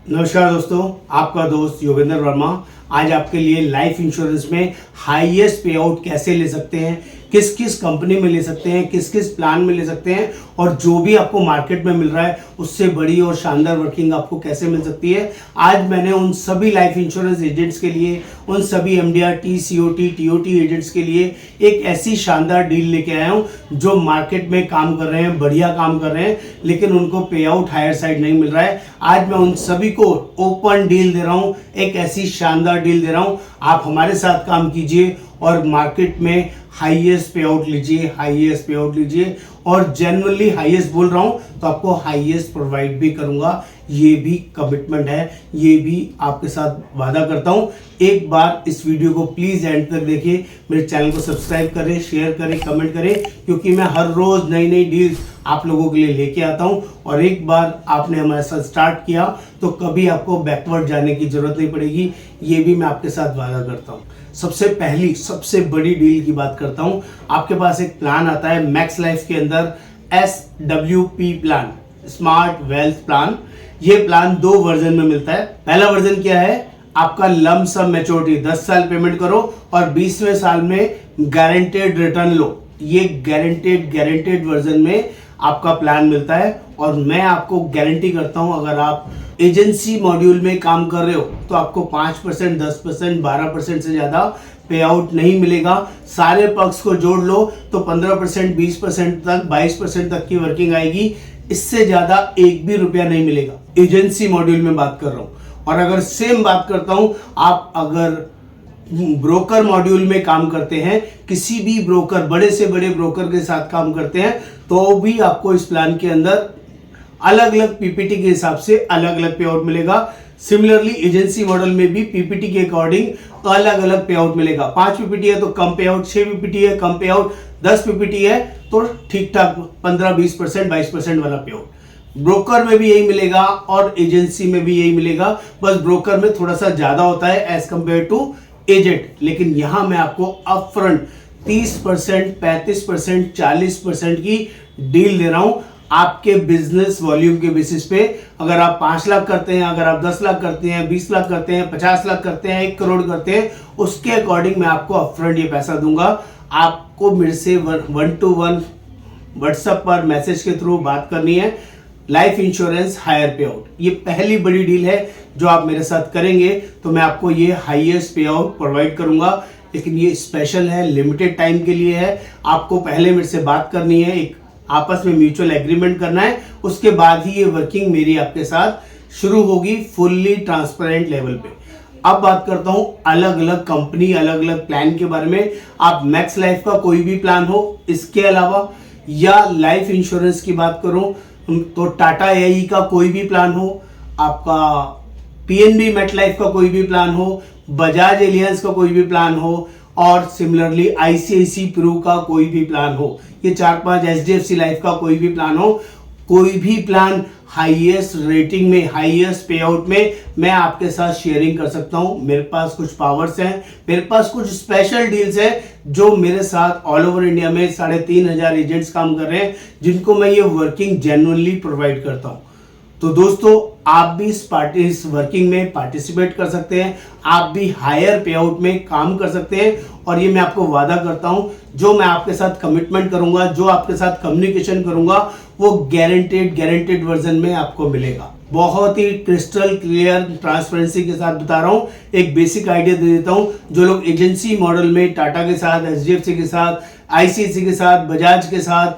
नमस्कार दोस्तों, आपका दोस्त योगेंद्र वर्मा आज आपके लिए लाइफ इंश्योरेंस में हाईएस्ट पे आउट कैसे ले सकते हैं, किस किस कंपनी में ले सकते हैं, किस किस प्लान में ले सकते हैं और जो भी आपको मार्केट में मिल रहा है उससे बड़ी और शानदार वर्किंग आपको कैसे मिल सकती है। आज मैंने उन सभी लाइफ इंश्योरेंस एजेंट्स के लिए, उन सभी एमडीआर टीसीओटी टीओटी एजेंट्स के लिए एक ऐसी शानदार डील लेके आया हूं जो मार्केट में काम कर रहे हैं, बढ़िया काम कर रहे हैं, लेकिन उनको पे आउट हायर साइड नहीं मिल रहा है। आज मैं उन सभी को ओपन डील दे रहा हूं, एक ऐसी शानदार डील दे रहा हूं। आप हमारे साथ काम कीजिए और मार्केट में हाईएस्ट पे आउट लीजिए, हाईएस्ट पे आउट लीजिए और जेन्युइनली हाईएस्ट बोल रहा हूं तो आपको हाईएस्ट प्रोवाइड भी करूंगा। ये भी कमिटमेंट है, ये भी आपके साथ वादा करता हूं। एक बार इस वीडियो को प्लीज एंड तक देखिए, मेरे चैनल को सब्सक्राइब करें, शेयर करें, कमेंट करें, क्योंकि मैं हर रोज नई नई डील्स आप लोगों के लिए लेके आता हूं और एक बार आपने हमारे साथ स्टार्ट किया तो कभी आपको बैकवर्ड जाने की जरूरत नहीं पड़ेगी। ये भी मैं आपके साथ वादा करता हूं। सबसे पहली सबसे बड़ी डील की बात करता हूं। आपके पास एक प्लान आता है मैक्स लाइफ के अंदर, SWP plan, smart wealth plan. ये प्लान 2 वर्जन में मिलता है। पहला वर्जन क्या है, आपका लम सम मैच्योरिटी 10 साल पेमेंट करो और 20वें साल में गारंटेड रिटर्न लो। ये गारंटेड वर्जन में आपका प्लान मिलता है और मैं आपको गारंटी करता हूं, अगर आप एजेंसी मॉड्यूल में काम कर रहे हो तो आपको 5%, 10%, 12% से ज्यादा पे आउट नहीं मिलेगा। सारे पक्ष को जोड़ लो तो 15%, 20% तक, 22% तक की वर्किंग आएगी। इससे ज्यादा एक भी रुपया नहीं मिलेगा। एजेंसी मॉड्यूल में बात कर रहा हूं। और अगर सेम बात करता हूं, आप अगर ब्रोकर मॉड्यूल में काम करते हैं, किसी भी ब्रोकर, बड़े से बड़े ब्रोकर के साथ काम करते हैं, तो भी आपको इस प्लान के अंदर अलग अलग पीपीटी के हिसाब से अलग अलग पे आउट मिलेगा। सिमिलरली एजेंसी मॉडल में भी पीपीटी के अकॉर्डिंग अलग अलग पे आउट मिलेगा। 5 पीपीटी है तो कम पे आउट, 6 पीपीटी है कम पे आउट, 10 पीपीटी है तो ठीक ठाक 15, 20%, 22% वाला पे आउट। ब्रोकर में भी यही मिलेगा और एजेंसी में भी यही मिलेगा, बस ब्रोकर में थोड़ा सा ज्यादा होता है एज कंपेयर टू एजेंट। लेकिन यहां मैं आपको अपफ्रंट 30%, 35%, 40% की डील दे रहा हूं आपके बिजनेस वॉल्यूम के बेसिस पे। अगर आप 5 लाख करते हैं, अगर आप 10 लाख करते हैं, 20 लाख करते हैं, 50 लाख करते हैं, 1 करोड़ करते हैं, उसके अकॉर्डिंग मैं आपको अपफ्रंट ये पैसा दूंगा। आपको मेरे से 1-to-1 व्हाट्सएप पर मैसेज के थ्रू बात करनी है। लाइफ इंश्योरेंस हायर पे आउट, ये पहली बड़ी डील है जो आप मेरे साथ करेंगे तो मैं आपको ये हाईएस्ट पे आउट प्रोवाइड करूंगा। लेकिन ये स्पेशल है, लिमिटेड टाइम के लिए है। आपको पहले मेरे से बात करनी है, एक आपस में म्यूचुअल एग्रीमेंट करना है, उसके बाद ही ये वर्किंग मेरी आपके साथ शुरू होगी फुल्ली ट्रांसपेरेंट लेवल पे। अब बात करता हूं अलग अलग कंपनी, अलग अलग प्लान के बारे में। आप मैक्स लाइफ का कोई भी प्लान हो, इसके अलावा या लाइफ इंश्योरेंस की बात करूं तो टाटा एआई का कोई भी प्लान हो, आपका पीएनबी मेट लाइफ का कोई भी प्लान हो, बजाज एलियंस का कोई भी प्लान हो और सिमिलरली आईसीआईसी प्रू का कोई भी प्लान हो, ये 4-5 एचडीएफसी लाइफ का कोई भी प्लान हो, कोई भी प्लान हाईएस्ट रेटिंग में, हाईएस्ट पे आउट में मैं आपके साथ शेयरिंग कर सकता हूं। मेरे पास कुछ पावर्स हैं, मेरे पास कुछ स्पेशल डील्स हैं जो मेरे साथ ऑल ओवर इंडिया में 3,500 एजेंट्स काम कर रहे हैं, जिनको मैं ये वर्किंग जेन्युइनली प्रोवाइड करता हूं। तो दोस्तों, आप भी इस वर्किंग में पार्टिसिपेट कर सकते हैं, आप भी हायर पे आउट में काम कर सकते हैं और ये मैं आपको वादा करता हूं, जो मैं आपके साथ कमिटमेंट करूंगा, जो आपके साथ कम्युनिकेशन करूंगा, वो गारंटेड वर्जन में आपको मिलेगा। बहुत ही क्रिस्टल क्लियर ट्रांसपेरेंसी के साथ बता रहा हूं। एक बेसिक आइडिया दे देता हूं। जो लोग एजेंसी मॉडल में टाटा के साथ, एचडीएफसी के साथ, आईसीआईसी के साथ, बजाज के साथ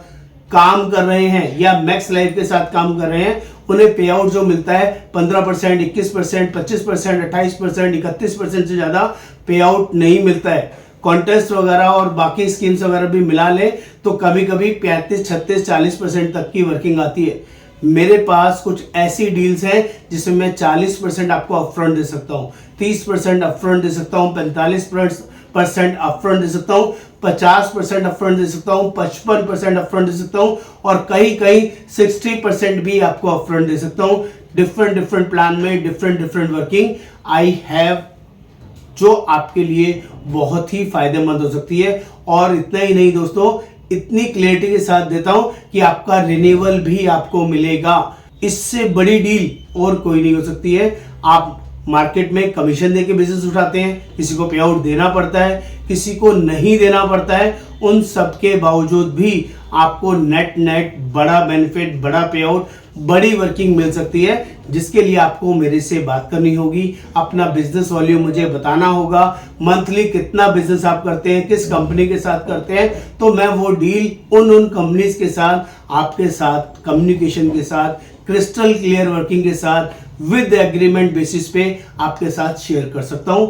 काम कर रहे हैं या मैक्स लाइफ के साथ काम कर रहे हैं, उन्हें पे आउट जो मिलता है 15%, 21%, 25%, 28%, 31% से ज्यादा पे आउट नहीं मिलता है। कॉन्टेस्ट वगैरह और बाकी स्कीम्स वगैरह भी मिला ले तो कभी कभी 35, 36, 40% तक की वर्किंग आती है। मेरे पास कुछ ऐसी डील्स हैं जिसमें मैं 40% आपको अपफ्रंट दे सकता हूँ, 30% अपफ्रंट दे सकता हूँ, 45% अपफ्रंट दे सकता हूँ, 50% अपफ्रंट दे सकता हूँ, 55% अपफ्रंट दे सकता हूँ और कहीं कहीं 60% भी आपको अपफ्रंट दे सकता हूँ। डिफरेंट प्लान में डिफरेंट वर्किंग आई हैव, जो आपके लिए बहुत ही फायदेमंद हो सकती है। और इतना ही नहीं दोस्तों, इतनी क्लियरिटी के साथ देता हूं कि आपका रिन्यूअल भी आपको मिलेगा। इससे बड़ी डील और कोई नहीं हो सकती है। आप मार्केट में कमीशन देके बिजनेस उठाते हैं, किसी को पे आउट देना पड़ता है, किसी को नहीं देना पड़ता है, उन सब के बावजूद भी आपको नेट बड़ा बेनिफिट, बड़ा पे आउट, बड़ी वर्किंग मिल सकती है, जिसके लिए आपको मेरे से बात करनी होगी। अपना बिजनेस वॉल्यूम मुझे बताना होगा, मंथली कितना बिजनेस आप करते हैं, किस कंपनी के साथ करते हैं, तो मैं वो डील उन कंपनीज के साथ, आपके साथ कम्युनिकेशन के साथ, क्रिस्टल क्लियर वर्किंग के साथ, विद एग्रीमेंट बेसिस पे आपके साथ शेयर कर सकता हूं।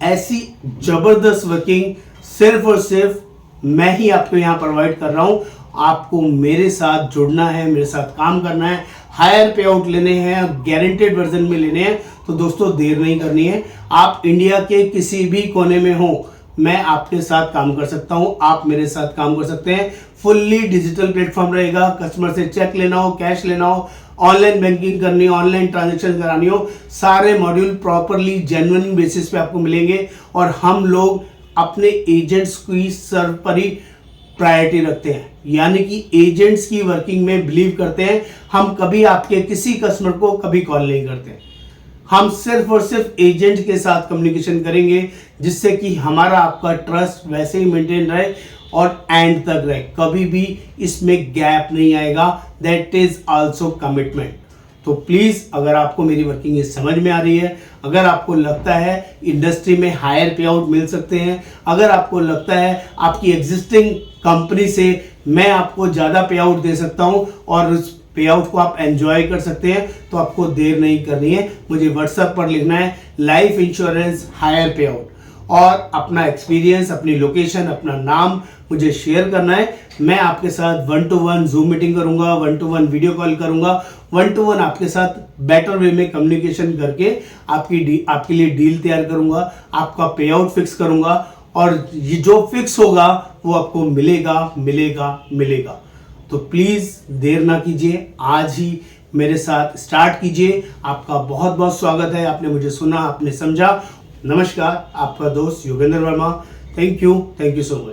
ऐसी जबरदस्त वर्किंग सिर्फ और सिर्फ मैं ही आपको यहां प्रोवाइड कर रहा हूं। आपको मेरे साथ जुड़ना है, मेरे साथ काम करना है, हायर पे आउट लेने हैं, गारंटेड वर्जन में लेने हैं, तो दोस्तों देर नहीं करनी है। आप इंडिया के किसी भी कोने में हो, मैं आपके साथ काम कर सकता हूं, आप मेरे साथ काम कर सकते हैं। फुल्ली डिजिटल प्लेटफॉर्म रहेगा। कस्टमर से चेक लेना हो, कैश लेना हो, ऑनलाइन बैंकिंग करनी हो, ऑनलाइन ट्रांजैक्शन करानी हो, सारे मॉड्यूल प्रॉपरली जेन्युइन बेसिस पे आपको मिलेंगे। और हम लोग अपने एजेंट्स की सर्वोपरि प्रायोरिटी रखते हैं, यानी कि एजेंट्स की वर्किंग में बिलीव करते हैं। हम कभी आपके किसी कस्टमर को कभी कॉल नहीं करते, हम सिर्फ और सिर्फ एजेंट के साथ कम्युनिकेशन करेंगे, जिससे कि हमारा आपका ट्रस्ट वैसे ही मेंटेन रहे और एंड तक रहे, कभी भी इसमें गैप नहीं आएगा। That is also commitment. तो प्लीज, अगर आपको मेरी वर्किंग ये समझ में आ रही है, अगर आपको लगता है इंडस्ट्री में हायर पे आउट मिल सकते हैं, अगर आपको लगता है आपकी एग्जिस्टिंग कंपनी से मैं आपको ज्यादा पे आउट दे सकता हूं और उस पे आउट को आप एंजॉय कर सकते हैं, तो आपको देर नहीं करनी है। मुझे व्हाट्सएप पर लिखना है लाइफ इंश्योरेंस हायर पे आउट, और अपना एक्सपीरियंस, अपनी लोकेशन, अपना नाम मुझे शेयर करना है। मैं आपके साथ 1-to-1 जूम मीटिंग करूंगा, 1-to-1 वीडियो कॉल करूंगा, 1-to-1 आपके साथ बेटर वे में कम्युनिकेशन करके आपके लिए डील तैयार करूंगा, आपका पे आउट फिक्स करूंगा, और ये जो फिक्स होगा वो आपको मिलेगा मिलेगा मिलेगा। तो प्लीज देर ना कीजिए, आज ही मेरे साथ स्टार्ट कीजिए। आपका बहुत बहुत स्वागत है। आपने मुझे सुना, आपने समझा। नमस्कार, आपका दोस्त Yogendra Verma. Thank you so much.